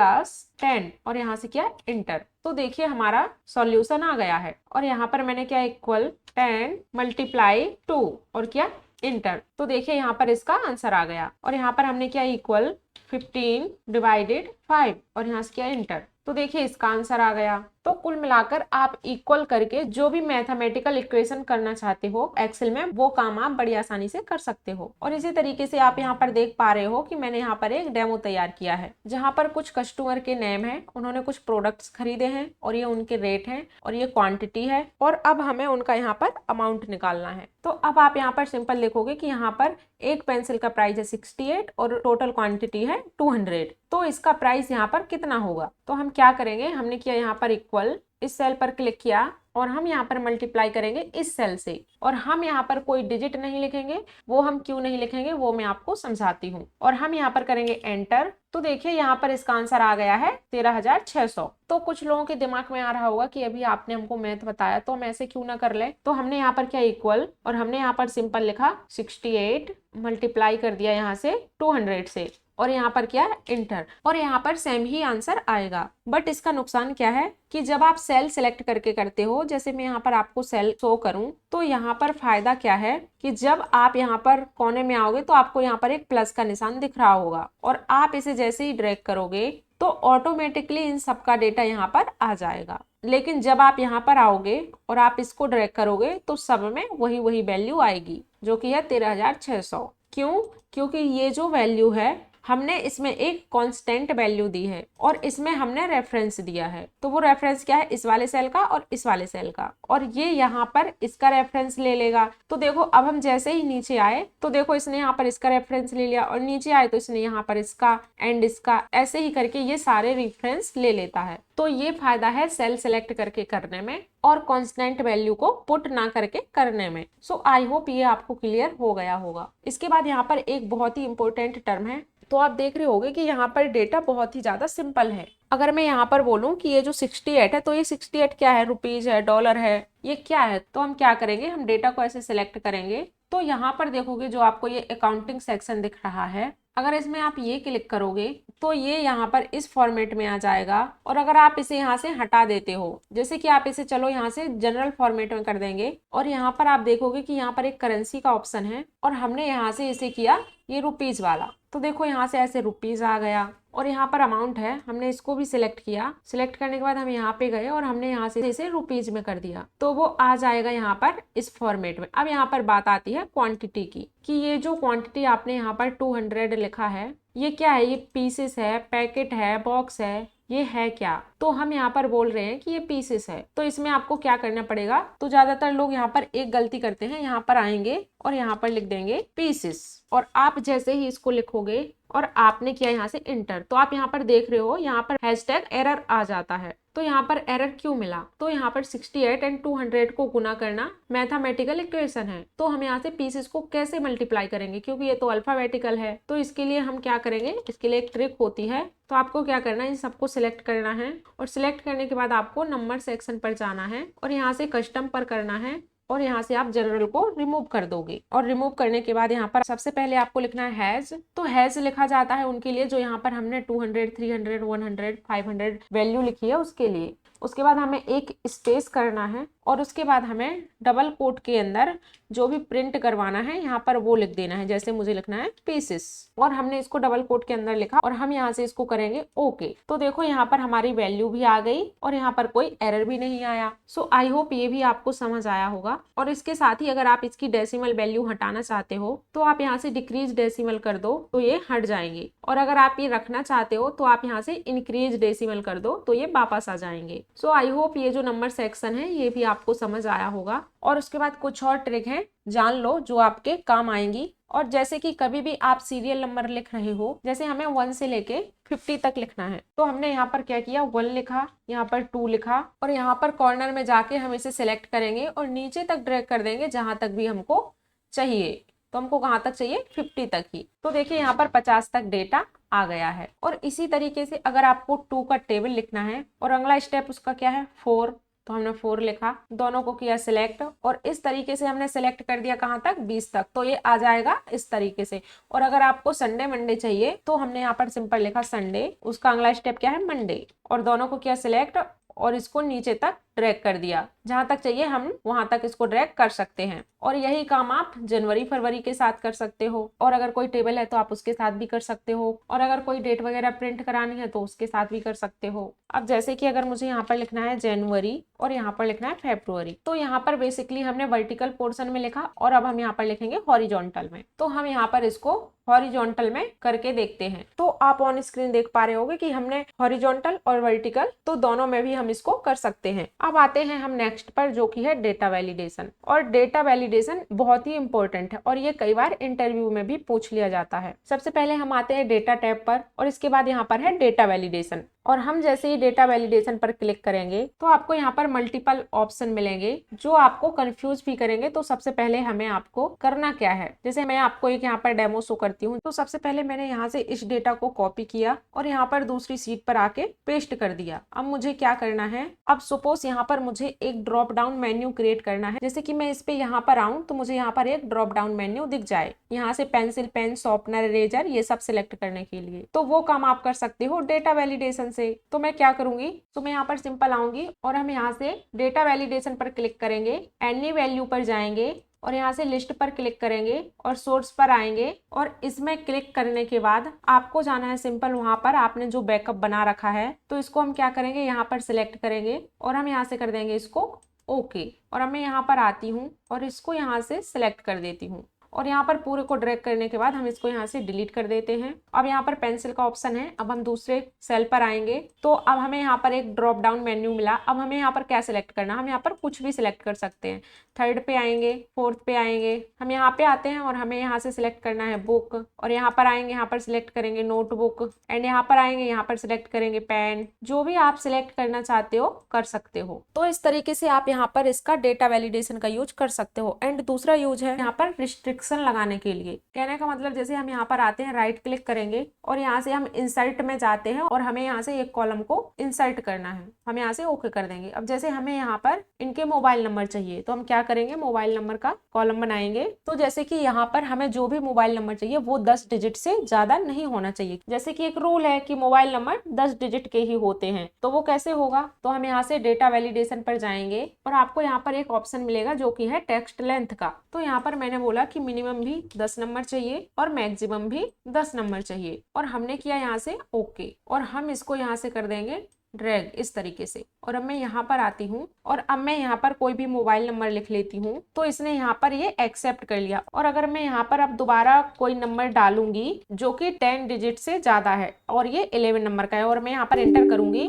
10 और यहाँ से किया इंटर। तो देखिए हमारा सॉल्यूशन आ गया है। और यहाँ पर मैंने किया इक्वल 10 × 2 और किया इंटर। तो देखिए यहाँ पर इसका आंसर आ गया। और यहाँ पर हमने किया इक्वल 15 / 5 और यहाँ से किया इंटर। तो देखिए इसका आंसर आ गया। तो कुल मिलाकर आप इक्वल करके जो भी मैथमेटिकल इक्वेशन करना चाहते हो एक्सेल में वो काम आप बड़ी आसानी से कर सकते हो। और इसी तरीके से आप यहाँ पर देख पा रहे हो कि मैंने यहाँ पर एक डेमो तैयार किया है जहाँ पर कुछ कस्टमर के नेम है, उन्होंने कुछ प्रोडक्ट्स खरीदे हैं और ये उनके रेट हैं और ये क्वांटिटी है, और अब हमें उनका यहाँ पर अमाउंट निकालना है। तो अब आप यहाँ पर सिंपल देखोगे कि यहाँ पर एक पेंसिल का प्राइस है 68 और टोटल क्वांटिटी है 200। तो इसका प्राइस यहाँ पर कितना होगा? तो हम क्या करेंगे, हमने किया यहाँ पर इक्वल, इस सेल पर क्लिक किया और हम यहाँ पर मल्टीप्लाई करेंगे इस सेल से, और हम यहाँ पर कोई डिजिट नहीं लिखेंगे। वो हम क्यों नहीं लिखेंगे वो मैं आपको समझाती हूँ। और हम यहाँ पर करेंगे एंटर। तो देखिए यहाँ पर इसका आंसर आ गया है 13,600। तो कुछ लोगों के दिमाग में आ रहा होगा कि अभी आपने हमको मैथ बताया तो हम ऐसे क्यों ना कर ले। तो हमने यहाँ पर किया इक्वल और हमने यहाँ पर सिंपल लिखा 68 मल्टीप्लाई कर दिया यहाँ से 200 से और यहाँ पर किया इंटर, और यहाँ पर सेम ही आंसर आएगा। बट इसका नुकसान क्या है कि जब आप सेल सिलेक्ट करके करते हो, जैसे मैं यहाँ पर आपको सेल शो करूं, तो यहाँ पर फायदा क्या है कि जब आप यहाँ पर कोने में आओगे तो आपको यहाँ पर एक प्लस का निशान दिख रहा होगा, और आप इसे जैसे ही ड्रैग करोगे तो ऑटोमेटिकली इन सब का डेटा यहाँ पर आ जाएगा। लेकिन जब आप यहाँ पर आओगे और आप इसको ड्रैग करोगे तो सब में वही वैल्यू आएगी जो कि है 13,600। क्यों? क्योंकि ये जो वैल्यू है हमने इसमें एक कांस्टेंट वैल्यू दी है और इसमें हमने रेफरेंस दिया है। तो वो रेफरेंस क्या है? इस वाले सेल का और इस वाले सेल का, और ये यहाँ पर इसका रेफरेंस ले लेगा। तो देखो अब हम जैसे ही नीचे आए तो देखो इसने यहाँ पर इसका रेफरेंस ले लिया, और नीचे आए तो इसने यहाँ पर इसका एंड इसका, ऐसे ही करके ये सारे रेफरेंस ले लेता है। तो ये फायदा है सेल सेलेक्ट करके करने में और कांस्टेंट वैल्यू को पुट ना करके करने में। सो आई होप ये आपको क्लियर हो गया होगा। इसके बाद यहाँ पर एक बहुत ही इंपॉर्टेंट टर्म है। तो आप देख रहे होंगे कि यहाँ पर डेटा बहुत ही ज्यादा सिंपल है। अगर मैं यहाँ पर बोलूँ कि ये जो 68 है तो ये 68 क्या है? रुपीज है, डॉलर है, ये क्या है? तो हम क्या करेंगे, हम डेटा को ऐसे सिलेक्ट करेंगे। तो यहाँ पर देखोगे जो आपको ये अकाउंटिंग सेक्शन दिख रहा है, अगर इसमें आप ये क्लिक करोगे तो ये यहाँ पर इस फॉर्मेट में आ जाएगा। और अगर आप इसे यहाँ से हटा देते हो, जैसे कि आप इसे चलो यहाँ से जनरल फॉर्मेट में कर देंगे, और यहाँ पर आप देखोगे कि यहाँ पर एक करेंसी का ऑप्शन है और हमने यहाँ से इसे किया ये रुपीज वाला। तो देखो यहाँ से ऐसे रुपीज आ गया और यहाँ पर अमाउंट है, हमने इसको भी सिलेक्ट किया। सिलेक्ट करने के बाद हम यहाँ पे गए और हमने यहाँ से इसे रुपीज में कर दिया, तो वो आ जाएगा यहाँ पर इस फॉर्मेट में। अब यहाँ पर बात आती है क्वांटिटी की, कि ये जो क्वांटिटी आपने यहाँ पर 200 लिखा है, ये क्या है? ये पीसेस है, पैकेट है, बॉक्स है, ये है क्या? तो हम यहाँ पर बोल रहे हैं कि ये पीसेस है। तो इसमें आपको क्या करना पड़ेगा? तो ज्यादातर लोग यहाँ पर एक गलती करते हैं, यहाँ पर आएंगे और यहाँ पर लिख देंगे पीसेस, और आप जैसे ही इसको लिखोगे और आपने किया यहाँ से इंटर, तो आप यहाँ पर देख रहे हो यहाँ पर हैशटैग एरर आ जाता है। तो यहाँ पर एरर क्यों मिला? तो यहाँ पर 68 एंड 200 को गुना करना मैथमेटिकल इक्वेशन है, तो हम यहाँ से पीसेस को कैसे मल्टीप्लाई करेंगे? क्योंकि ये तो अल्फाबेटिकल है। तो इसके लिए हम क्या करेंगे? इसके लिए एक ट्रिक होती है। तो आपको क्या करना है? इन सबको सिलेक्ट करना है और सिलेक्ट करने के बाद आपको नंबर सेक्शन पर जाना है और यहाँ से कस्टम पर करना है और यहाँ से आप जनरल को रिमूव कर दोगे। और रिमूव करने के बाद यहाँ पर सबसे पहले आपको लिखना है हैज। तो हैज लिखा जाता है उनके लिए जो यहाँ पर हमने 200, 300, 100, 500 वैल्यू लिखी है उसके लिए। उसके बाद हमें एक स्पेस करना है और उसके बाद हमें डबल कोट के अंदर जो भी प्रिंट करवाना है यहाँ पर वो लिख देना है। जैसे मुझे लिखना है पीसेस और हमने इसको डबल कोट के अंदर लिखा और हम यहाँ से इसको करेंगे ओके। तो देखो यहाँ पर हमारी वैल्यू भी आ गई और यहाँ पर कोई एरर भी नहीं आया। सो आई होप ये भी आपको समझ आया होगा। और इसके साथ ही अगर आप इसकी डेसिमल वैल्यू हटाना चाहते हो तो आप यहाँ से डिक्रीज डेसिमल कर दो तो ये हट जाएंगे, और अगर आप ये रखना चाहते हो तो आप यहाँ से इंक्रीज डेसिमल कर दो तो ये वापस आ जाएंगे। सो आई होप ये जो नंबर सेक्शन है ये भी आपको समझ आया होगा। और उसके बाद कुछ और ट्रिक है, जान लो, जो आपके काम आएंगी। और जैसे कि कभी भी आप सीरियल नंबर लिख रहे हो, जैसे हमें 1 से लेके 50 तक लिखना है, तो हमने यहाँ पर क्या किया? 1 लिखा, यहाँ पर 2 लिखा और यहाँ पर कॉर्नर में जाके हम इसे सिलेक्ट करेंगे और नीचे तक ड्रैग कर देंगे जहां तक भी हमको चाहिए। तो हमको कहाँ तक चाहिए? 50 तक ही। तो देखिए यहाँ पर 50 तक डेटा आ गया है। और इसी तरीके से अगर आपको 2 का टेबल लिखना है और अगला स्टेप उसका क्या है? 4, तो हमने 4 लिखा, दोनों को किया सिलेक्ट और इस तरीके से हमने सिलेक्ट कर दिया कहाँ तक? 20 तक। तो ये आ जाएगा इस तरीके से। और अगर आपको संडे मंडे चाहिए तो हमने यहाँ पर सिंपल लिखा संडे, उसका अगला स्टेप क्या है? मंडे, और दोनों को किया सिलेक्ट और इसको नीचे तक ड्रैग कर दिया, जहां तक चाहिए हम वहां तक इसको ड्रैग कर सकते हैं। और यही काम आप जनवरी फरवरी के साथ कर सकते हो, और अगर कोई टेबल है तो आप उसके साथ भी कर सकते हो, और अगर कोई डेट वगैरह प्रिंट करानी है तो उसके साथ भी कर सकते हो। अब जैसे कि अगर मुझे यहाँ पर लिखना है जनवरी और यहाँ पर लिखना है फेब्रुअरी, तो यहाँ पर बेसिकली हमने वर्टिकल पोर्शन में लिखा और अब हम यहाँ पर लिखेंगे हॉरिजॉन्टल में। तो हम यहाँ पर इसको हॉरिजॉन्टल में करके देखते हैं। तो आप ऑन स्क्रीन देख पा रहे होगे कि हमने हॉरिजॉन्टल और वर्टिकल तो दोनों में भी हम इसको कर सकते हैं। अब आते हैं हम नेक्स्ट पर, जो कि है डेटा वैलिडेशन। और डेटा वैलिडेशन बहुत ही इंपॉर्टेंट है और ये कई बार इंटरव्यू में भी पूछ लिया जाता है। सबसे पहले हम आते हैं डेटा टैब पर और इसके बाद यहाँ पर है डेटा वैलिडेशन। और हम जैसे ही डेटा वैलिडेशन पर क्लिक करेंगे तो आपको यहाँ पर मल्टीपल ऑप्शन मिलेंगे जो आपको कंफ्यूज भी करेंगे। तो सबसे पहले हमें आपको करना क्या है, जैसे मैं आपको एक यहाँ पर डेमो शो करती हूँ। तो सबसे पहले मैंने यहाँ से इस डेटा को कॉपी किया और यहाँ पर दूसरी सीट पर आके पेस्ट कर दिया। अब मुझे क्या करना है? अब सपोज यहाँ पर मुझे एक ड्रॉप डाउन मेन्यू क्रिएट करना है। जैसे कि मैं इस पे यहाँ पर आऊँ तो मुझे यहाँ पर एक ड्रॉप डाउन मेन्यू दिख जाए, यहाँ से पेंसिल, पेन, शॉर्पनर, इरेजर ये सब सिलेक्ट करने के लिए। तो वो काम आप कर सकते हो डेटा वैलिडेशन से। तो मैं क्या करूंगी? तो मैं यहाँ पर सिंपल आऊंगी और हम यहाँ से डेटा वैलिडेशन पर क्लिक करेंगे, एनी वैल्यू पर जाएंगे और यहाँ से लिस्ट पर क्लिक करेंगे और सोर्स पर आएंगे। और इसमें क्लिक करने के बाद आपको जाना है सिंपल वहां पर आपने जो बैकअप बना रखा है। तो इसको हम क्या करेंगे? यहाँ पर सिलेक्ट करेंगे और हम यहाँ से कर देंगे इसको ओके। और मैं यहाँ पर आती हूँ और इसको यहाँ से सिलेक्ट कर देती हूँ और यहाँ पर पूरे को ड्रैग करने के बाद हम इसको यहाँ से डिलीट कर देते हैं। अब यहाँ पर पेंसिल का ऑप्शन है। अब हम दूसरे सेल पर आएंगे तो अब हमें यहाँ पर एक ड्रॉप डाउन मेन्यू मिला। अब हमें यहाँ पर क्या सिलेक्ट करना? हम यहाँ पर कुछ भी सिलेक्ट कर सकते हैं। 3rd पे आएंगे, 4th पे आएंगे, हम यहाँ पे आते हैं और हमें यहाँ से सिलेक्ट करना है बुक। और यहाँ पर आएंगे, यहाँ पर सिलेक्ट करेंगे नोटबुक एंड यहाँ पर आएंगे, यहाँ पर सिलेक्ट करेंगे पेन। जो भी आप सिलेक्ट करना चाहते हो कर सकते हो। तो इस तरीके से आप यहाँ पर इसका डेटा वैलिडेशन का यूज कर सकते हो। एंड दूसरा यूज है यहाँ पर रिस्ट्रिक्शन लगाने के लिए। कहने का मतलब जैसे हम यहाँ पर आते हैं, राइट क्लिक करेंगे और यहाँ से हम इंसर्ट में जाते हैं और हमें यहाँ से एक कॉलम को इंसर्ट करना है। हम यहाँ से ओके कर देंगे। अब जैसे हमें यहाँ पर इनके मोबाइल नंबर चाहिए तो हम क्या क्या करेंगे, मोबाइल नंबर का कॉलम बनाएंगे। तो जैसे कि यहाँ पर हमें जो भी मोबाइल नंबर चाहिए वो 10 डिजिट से ज्यादा नहीं होना चाहिए। जैसे कि एक रूल है कि मोबाइल नंबर 10 डिजिट के ही होते हैं। तो वो कैसे होगा, तो हम यहाँ से डेटा वैलिडेशन पर जाएंगे और आपको यहाँ पर एक ऑप्शन मिलेगा जो कि है टेक्स्ट लेंथ का। तो यहाँ पर मैंने बोला कि मिनिमम भी 10 नंबर चाहिए और मैक्सिमम भी 10 नंबर चाहिए, और हमने किया यहाँ से ओके, और हम इसको यहाँ से कर देंगे ड्रैग इस तरीके से। और अब मैं यहाँ पर आती हूँ और अब मैं यहाँ पर कोई भी मोबाइल नंबर लिख लेती हूँ, तो इसने यहाँ पर ये एक्सेप्ट कर लिया। और अगर मैं यहाँ पर अब दोबारा कोई नंबर डालूंगी जो कि 10 डिजिट से ज्यादा है और ये 11 नंबर का है, और मैं यहाँ पर एंटर करूंगी,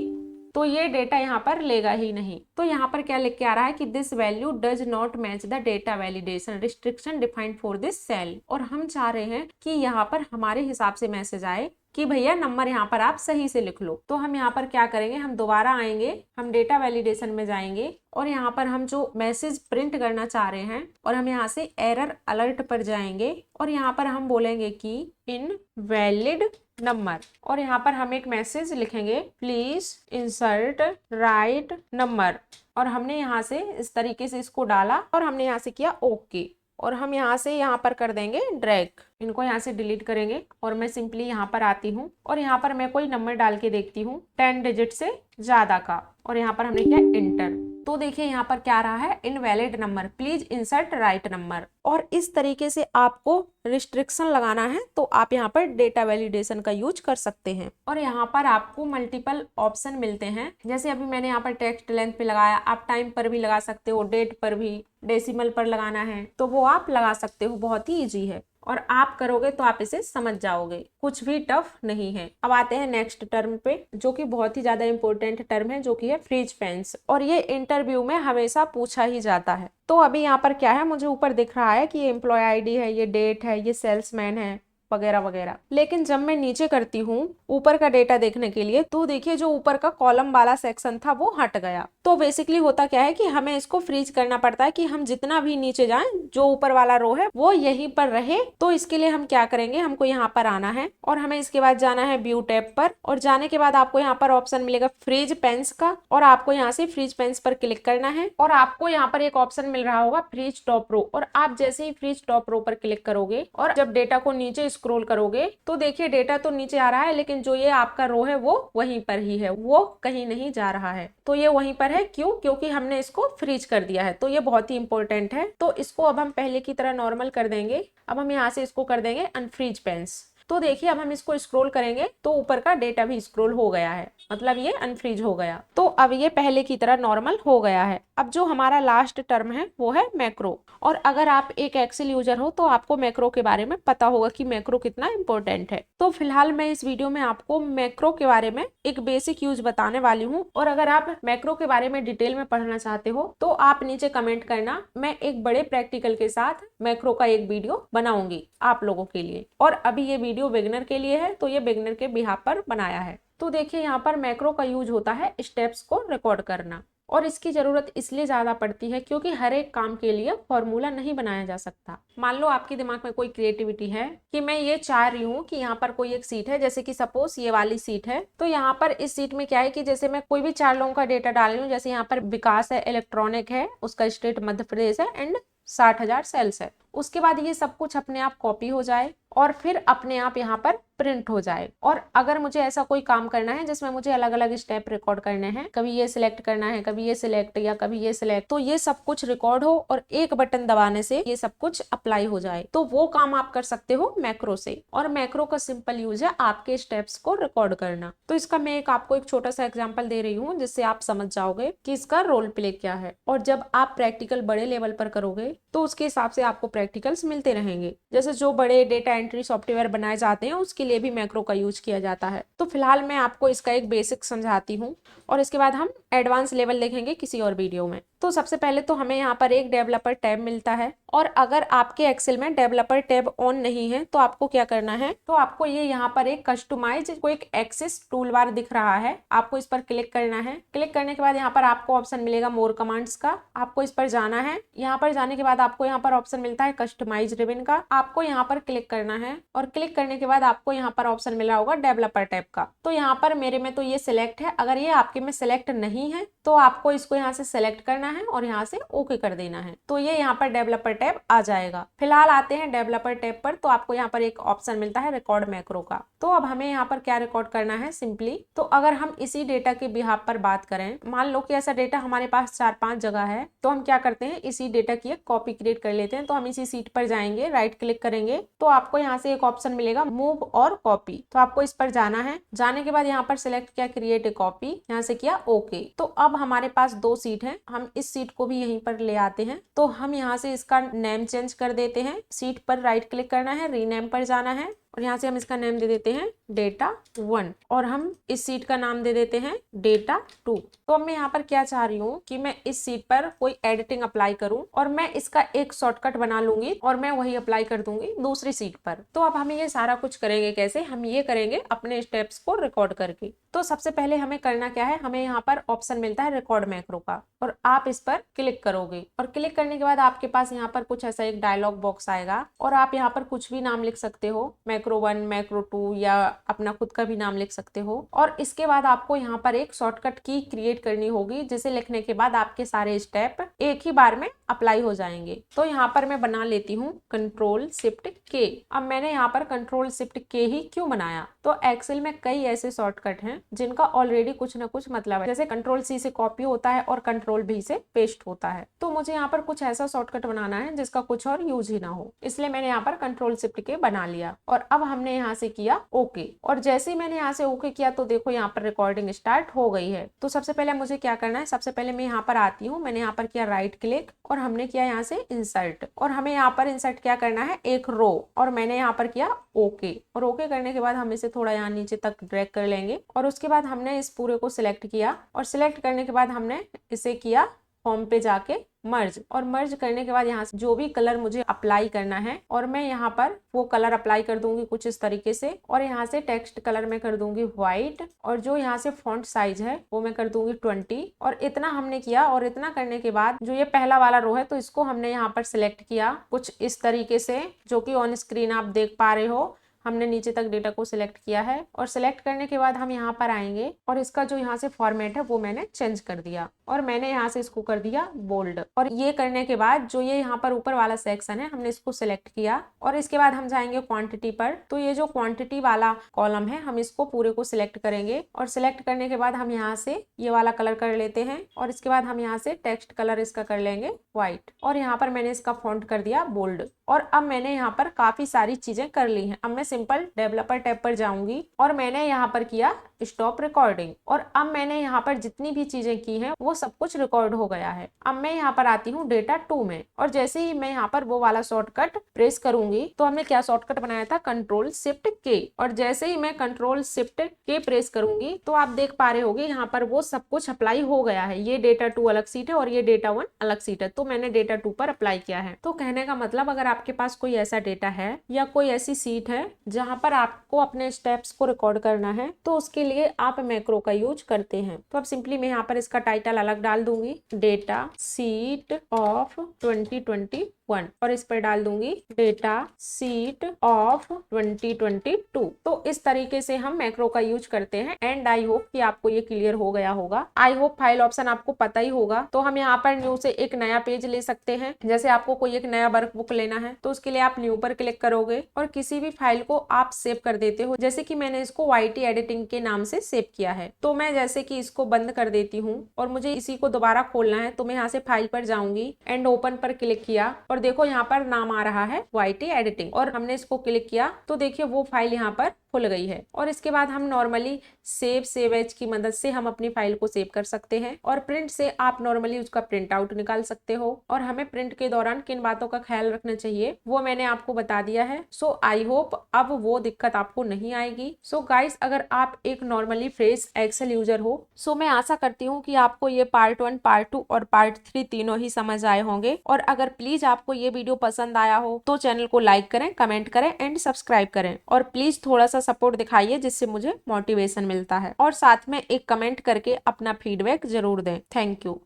तो ये डेटा यहाँ पर लेगा ही नहीं। तो यहाँ पर क्या लिख के आ रहा है कि this value does not match the data validation restriction defined for this cell. और हम चाह रहे हैं कि यहाँ पर हमारे हिसाब से मैसेज आए कि भैया नंबर यहाँ पर आप सही से लिख लो। तो हम यहाँ पर क्या करेंगे, हम दोबारा आएंगे, हम डेटा वैलिडेशन में जाएंगे और यहाँ पर हम जो मैसेज प्रिंट करना चाह रहे हैं, और हम यहाँ से एरर अलर्ट पर जाएंगे और यहाँ पर हम बोलेंगे कि इनवैलिड नंबर, और यहाँ पर हम एक मैसेज लिखेंगे प्लीज इंसर्ट राइट नंबर। और हमने यहाँ से इस तरीके से इसको डाला और हमने यहाँ से किया ओके, और हम यहाँ से यहाँ पर कर देंगे ड्रैग, इनको यहाँ से डिलीट करेंगे। और मैं सिंपली यहाँ पर आती हूँ और यहाँ पर मैं कोई नंबर डाल के देखती हूँ 10 डिजिट से ज्यादा का, और यहाँ पर हमने किया इंटर। तो देखिए यहाँ पर क्या रहा है, invalid number, please insert right number. और इस तरीके से आपको रिस्ट्रिक्शन लगाना है तो आप यहाँ पर डेटा वैलिडेशन का यूज कर सकते हैं। और यहाँ पर आपको मल्टीपल ऑप्शन मिलते हैं, जैसे अभी मैंने यहाँ पर टेक्स्ट लेंथ पे लगाया, आप टाइम पर भी लगा सकते हो, डेट पर भी, डेसिमल पर लगाना है तो वो आप लगा सकते हो, बहुत ही ईजी है और आप करोगे तो आप इसे समझ जाओगे, कुछ भी टफ नहीं है। अब आते हैं नेक्स्ट टर्म पे, जो कि बहुत ही ज्यादा इंपॉर्टेंट टर्म है, जो कि है फ्रीज पेंस, और ये इंटरव्यू में हमेशा पूछा ही जाता है। तो अभी यहाँ पर क्या है, मुझे ऊपर दिख रहा है कि ये एम्प्लॉय आईडी है, ये डेट है, ये सेल्समैन है वगैरह वगैरह, लेकिन जब मैं नीचे करती हूँ ऊपर का डेटा देखने के लिए, तो देखिए जो ऊपर का कॉलम वाला सेक्शन था वो हट गया। तो बेसिकली होता क्या है कि हमें इसको फ्रीज करना पड़ता है कि हम जितना भी नीचे जाएं, जो ऊपर वाला रो है वो यहीं पर रहे। तो इसके लिए हम क्या करेंगे, हमको यहाँ पर आना है और हमें इसके बाद जाना है व्यू टैब पर, और जाने के बाद आपको यहाँ पर ऑप्शन मिलेगा फ्रीज पेंस का, और आपको यहाँ से फ्रीज पेंस पर क्लिक करना है। और आपको यहाँ पर एक ऑप्शन मिल रहा होगा फ्रीज टॉप रो, और आप जैसे ही फ्रीज टॉप रो पर क्लिक करोगे और जब डेटा को नीचे स्क्रॉल करोगे तो देखिए डेटा तो नीचे आ रहा है, लेकिन जो ये आपका रो है वो वहीं पर ही है, वो कहीं नहीं जा रहा है। तो ये वहीं पर है, क्यों? क्योंकि हमने इसको फ्रीज कर दिया है। तो ये बहुत ही इंपॉर्टेंट है। तो इसको अब हम पहले की तरह नॉर्मल कर देंगे। अब हम यहाँ से इसको कर देंगे अनफ्रीज पेंस। तो देखिए अब हम इसको स्क्रॉल करेंगे तो ऊपर का डेटा भी स्क्रॉल हो गया है, मतलब ये अनफ्रीज हो गया। तो अब ये पहले की तरह नॉर्मल हो गया है। अब जो हमारा लास्ट टर्म है वो है मैक्रो, और अगर आप एक एक्सेल यूजर हो तो आपको मैक्रो के बारे में पता होगा कि मैक्रो कितना इंपॉर्टेंट है। तो फिलहाल मैं इस वीडियो में आपको मैक्रो के बारे में एक बेसिक यूज बताने वाली हूँ, और अगर आप मैक्रो के बारे में डिटेल में पढ़ना चाहते हो तो आप नीचे कमेंट करना, मैं एक बड़े प्रैक्टिकल के साथ मैक्रो का एक वीडियो बनाऊंगी आप लोगों के लिए। और अभी ये वीडियो बिगिनर के लिए है, तो ये बिगिनर के बिहाफ पर बनाया है। तो देखिए यहाँ पर मैक्रो का यूज होता है स्टेप्स को रिकॉर्ड करना, और इसकी जरूरत इसलिए ज्यादा पड़ती है क्योंकि हर एक काम के लिए फॉर्मूला नहीं बनाया जा सकता। मान लो आपके दिमाग में कोई क्रिएटिविटी है कि मैं ये चाह रही हूँ कि यहाँ पर कोई एक सीट है, जैसे कि सपोज ये वाली सीट है, तो यहाँ पर इस सीट में क्या है कि जैसे मैं कोई भी 4 लोगों का डेटा डाल रही हूँ, जैसे यहाँ पर विकास है, इलेक्ट्रॉनिक है, उसका स्टेट मध्य प्रदेश है एंड 60,000 सेल्स है। उसके बाद ये सब कुछ अपने आप कॉपी हो जाए और फिर अपने आप यहाँ पर प्रिंट हो जाए। और अगर मुझे ऐसा कोई काम करना है जिसमें मुझे अलग अलग स्टेप रिकॉर्ड करने हैं, कभी ये सिलेक्ट करना है, कभी ये सिलेक्ट या कभी ये सिलेक्ट, तो ये सब कुछ रिकॉर्ड हो और एक बटन दबाने से ये सब कुछ अप्लाई हो जाए, तो वो काम आप कर सकते हो मैक्रो से। और मैक्रो का सिंपल यूज है आपके स्टेप्स को रिकॉर्ड करना। तो इसका मैं आपको एक छोटा सा एग्जाम्पल दे रही हूँ जिससे आप समझ जाओगे कि इसका रोल प्ले क्या है। और जब आप प्रैक्टिकल बड़े लेवल पर करोगे तो उसके हिसाब से आपको प्रैक्टिकल्स मिलते रहेंगे। जैसे जो बड़े डेटा एंट्री सॉफ्टवेयर बनाए जाते हैं उसके लिए भी मैक्रो का यूज किया जाता है। तो फिलहाल मैं आपको इसका एक बेसिक समझाती हूँ और इसके बाद हम एडवांस लेवल देखेंगे किसी और वीडियो में। तो सबसे पहले तो हमें यहाँ पर एक डेवलपर टैब मिलता है, और अगर आपके एक्सेल में डेवलपर टैब ऑन नहीं है तो आपको क्या करना है, तो आपको ये यहाँ पर एक customise quick access tool दिख रहा है, आपको इस पर क्लिक करना है। क्लिक करने के बाद यहाँ पर आपको ऑप्शन मिलेगा मोर कमांड्स का, आपको इस पर जाना है। यहाँ पर जाने के बाद आपको यहाँ पर ऑप्शन मिलता है कस्टमाइज रिबन का, आपको यहाँ पर क्लिक करना जाना है और क्लिक करने के बाद आपको यहाँ पर ऑप्शन मिला होगा डेवलपर टैब का। तो यहाँ पर मेरे में तो ये सिलेक्ट है, अगर ये आपके में सिलेक्ट नहीं है तो आपको इसको यहाँ से सिलेक्ट करना है और यहाँ से ओके कर देना है, तो ये यहाँ पर डेवलपर टैब आ जाएगा। फिलहाल आते हैं डेवलपर टैब पर, तो आपको यहाँ पर एक ऑप्शन मिलता है रिकॉर्ड मैक्रो का। तो अब हमें यहाँ पर क्या रिकॉर्ड करना है सिंपली, तो अगर हम इसी डेटा के बिहाफ पर बात करें, मान लो कि ऐसा डेटा हमारे पास 4-5 जगह है, तो हम क्या करते हैं इसी डेटा की एक कॉपी क्रिएट कर लेते हैं। तो हम इसी सीट पर जाएंगे, राइट क्लिक करेंगे तो आपको यहाँ से एक ऑप्शन मिलेगा मूव और कॉपी, तो आपको इस पर जाना है। जाने के बाद यहाँ पर सिलेक्ट किया क्रिएट ए कॉपी, यहाँ से किया ओके। तो अब हमारे पास 2 सीट है, हम इस सीट को भी यहीं पर ले आते हैं। तो हम यहाँ से इसका नेम चेंज कर देते हैं, सीट पर राइट क्लिक करना है, रीनेम पर जाना है और यहाँ से हम इसका नेम दे देते हैं डेटा 1 और हम इस सीट का नाम दे देते हैं डेटा 2। तो अब मैं यहाँ पर क्या चाह रही हूँ कि मैं इस सीट पर कोई एडिटिंग अप्लाई करूँ और मैं इसका एक शॉर्टकट बना लूंगी और मैं वही अप्लाई कर दूंगी दूसरी सीट पर। तो अब हम ये सारा कुछ करेंगे कैसे, हम ये करेंगे अपने स्टेप्स को रिकॉर्ड करके। तो सबसे पहले हमें करना क्या है, हमें यहाँ पर ऑप्शन मिलता है रिकॉर्ड मैक्रो का और आप इस पर क्लिक करोगे और क्लिक करने के बाद आपके पास यहाँ पर कुछ ऐसा एक डायलॉग बॉक्स आएगा और आप यहाँ पर कुछ भी नाम लिख सकते हो, मैक्रो 1, मैक्रो 2 या अपना खुद का भी नाम लिख सकते हो। और इसके बाद आपको यहाँ पर एक शॉर्टकट की क्रिएट करनी होगी, जिसे लिखने के बाद आपके सारे स्टेप एक ही बार में अप्लाई हो जाएंगे। तो यहाँ पर मैं बना लेती हूँ Ctrl+Shift+K। अब मैंने यहाँ पर Ctrl+Shift+K ही क्यों बनाया, तो एक्सेल में कई ऐसे शॉर्टकट हैं जिनका ऑलरेडी कुछ ना कुछ मतलब है, जैसे Ctrl+C से कॉपी होता है और Ctrl+V से पेस्ट होता है। तो मुझे यहाँ पर कुछ ऐसा शॉर्टकट बनाना है जिसका कुछ और यूज ही ना हो, इसलिए मैंने यहाँ पर Ctrl+Shift+K बना लिया और अब हमने यहाँ से किया ओके। और जैसे ही मैंने यहाँ से ओके किया तो देखो यहाँ पर रिकॉर्डिंग स्टार्ट हो गई है। तो सबसे पहले मुझे क्या करना है, सबसे पहले मैं यहाँ पर आती हूँ, मैंने यहाँ पर किया राइट क्लिक और हमने किया यहाँ से इंसर्ट और हमें यहाँ पर इंसर्ट क्या करना है एक रो, और मैंने यहाँ पर किया ओके। और ओके करने के बाद हम इसे थोड़ा यहाँ नीचे तक ड्रैग कर लेंगे और उसके बाद हमने इस पूरे को सिलेक्ट किया और सिलेक्ट करने के बाद हमने इसे किया होम पे जाके मर्ज, और मर्ज करने के बाद यहाँ से जो भी कलर मुझे अप्लाई करना है और मैं यहाँ पर वो कलर अप्लाई कर दूंगी कुछ इस तरीके से। और यहाँ से टेक्स्ट कलर में कर दूंगी व्हाइट और जो यहाँ से फॉन्ट साइज है वो मैं कर दूंगी 20। और इतना हमने किया और इतना करने के बाद जो ये पहला वाला रो है तो इसको हमने यहाँ पर सिलेक्ट किया कुछ इस तरीके से, जो कि ऑन स्क्रीन आप देख पा रहे हो। हमने नीचे तक डेटा को सिलेक्ट किया है और सिलेक्ट करने के बाद हम यहाँ पर आएंगे और इसका जो यहाँ से फॉर्मेट है वो मैंने चेंज कर दिया और मैंने यहाँ से इसको कर दिया बोल्ड। और ये करने के बाद जो ये यहाँ पर ऊपर वाला सेक्शन है हमने इसको सिलेक्ट किया और इसके बाद हम जाएंगे क्वांटिटी पर। तो ये जो क्वांटिटी वाला कॉलम है हम इसको पूरे को सिलेक्ट करेंगे और सिलेक्ट करने के बाद हम यहाँ से ये वाला कलर कर लेते हैं और इसके बाद हम यहाँ से टेक्स्ट कलर इसका कर लेंगे व्हाइट और यहाँ पर मैंने इसका फॉन्ट कर दिया बोल्ड। और अब मैंने यहाँ पर काफी सारी चीजें कर ली हैं। अब मैं सिंपल डेवलपर टैब पर जाऊंगी और मैंने यहाँ पर किया स्टॉप रिकॉर्डिंग और अब मैंने यहाँ पर जितनी भी चीजें की हैं वो सब कुछ रिकॉर्ड हो गया है। अब मैं यहाँ पर आती हूँ डेटा 2 में और जैसे ही मैं यहाँ पर वो वाला शॉर्टकट प्रेस करूंगी तो हमने क्या शॉर्टकट बनाया था Ctrl+Shift+K, और जैसे ही मैं Ctrl+Shift+K प्रेस करूंगी तो आप देख पा रहे होगे यहाँ पर वो सब कुछ अप्लाई हो गया है। ये डेटा 2 अलग सीट है और ये डेटा 1 अलग सीट है, तो मैंने डेटा 2 पर अप्लाई किया है। तो कहने का मतलब अगर आपके पास कोई ऐसा डेटा है या कोई ऐसी सीट है जहां पर आपको अपने स्टेप्स को रिकॉर्ड करना है तो उसके लिए आप मैक्रो का यूज करते हैं। तो अब सिंपली मैं यहाँ पर इसका टाइटल अलग डाल दूंगी, डेटा सीट ऑफ 2021, और इस पर डाल दूंगी डेटा सीट ऑफ 2022। तो इस तरीके से हम मैक्रो का यूज करते हैं एंड आई होप कि आपको ये क्लियर हो गया होगा। आई होप फाइल ऑप्शन आपको पता ही होगा। तो हम यहाँ पर न्यू से एक नया पेज ले सकते हैं। जैसे आपको कोई एक नया वर्कबुक लेना है तो उसके लिए आप न्यू पर क्लिक करोगे और किसी भी फाइल को आप सेव कर देते हो। जैसे कि मैंने इसको YT एडिटिंग के नाम से सेव किया है, तो मैं जैसे कि इसको बंद कर देती हूँ और मुझे इसी को दोबारा खोलना है तो मैं यहाँ से फाइल पर जाऊंगी एंड ओपन पर क्लिक किया और देखो यहाँ पर नाम आ रहा है YT एडिटिंग और हमने इसको क्लिक किया तो देखिए वो फाइल यहाँ पर खुल गई है। और इसके बाद हम नॉर्मली सेव एज की मदद से हम अपनी फाइल को सेव कर सकते हैं और प्रिंट से आप नॉर्मली उसका प्रिंट आउट निकाल सकते हो। और हमें प्रिंट के दौरान किन बातों का ख्याल रखना चाहिए वो मैंने आपको बता दिया है। सो आई होप अब वो दिक्कत आपको नहीं आएगी। सो गाइस, अगर आप एक नॉर्मली फ्रेश एक्सेल यूजर हो सो मैं आशा करती हूँ कि आपको ये पार्ट 1, पार्ट 2 और पार्ट 3 तीनों ही समझ आए होंगे। और अगर प्लीज आपको ये वीडियो पसंद आया हो तो चैनल को लाइक करें, कमेंट करें एंड सब्सक्राइब करें और प्लीज थोड़ा सा सपोर्ट दिखाइए जिससे मुझे मोटिवेशन मिलता है। और साथ में एक कमेंट करके अपना फीडबैक जरूर दें। Thank you.